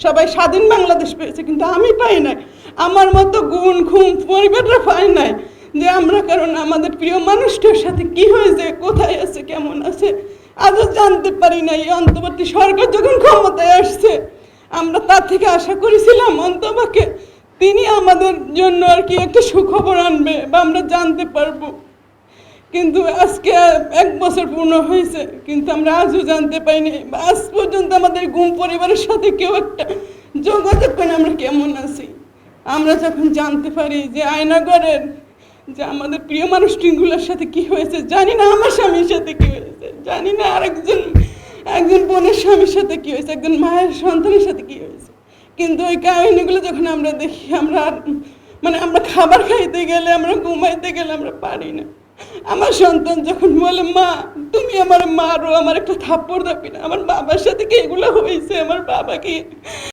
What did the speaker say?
সবাই স্বাধীন বাংলাদেশ পেয়েছে, কিন্তু আমি পাই নাই। আমার মতো গুণ খুম পরিবাররা পাই নাই। যে আমরা, কারণ আমাদের প্রিয় মানুষটার সাথে কি হয়েছে, কোথায় আছে, কেমন আছে, আজও জানতে পারি নাই। অন্তর্বর্তী সরকার যখন ক্ষমতায় আসছে, আমরা তার থেকে আশা করেছিলাম অন্তবাকে তিনি আমাদের জন্য আর কি একটা সুখবর আনবে বা আমরা জানতে পারবো। কিন্তু আজকে 1 বছর পূর্ণ হয়েছে, কিন্তু আমরা আজও জানতে পাইনি। আজ পর্যন্ত আমাদের গুম পরিবারের সাথে কেউ একটা যোগাযোগ করে আমরা কেমন আছি। আমরা যখন জানতে পারি যে আয়নাগরের যে আমাদের প্রিয় মানুষটিগুলোর সাথে কি হয়েছে, জানি না আমার স্বামীর সাথে কি হয়েছে, জানি না একজন বোনের স্বামীর সাথে কি হয়েছে, একজন মায়ের সন্তানের সাথে কি হয়েছে, কিন্তু ওই কাহিনীগুলো যখন আমরা দেখি, আমরা আমরা খাবার খাইতে গেলে, আমরা ঘুমাইতে গেলে আমরা পারি না। আমার সন্তান যখন বলে, মা তুমি আমার মারো, আমার একটা থাপ্পড় দাবি না, আমার বাবার সাথে কি এগুলো হয়েছে, আমার বাবা কি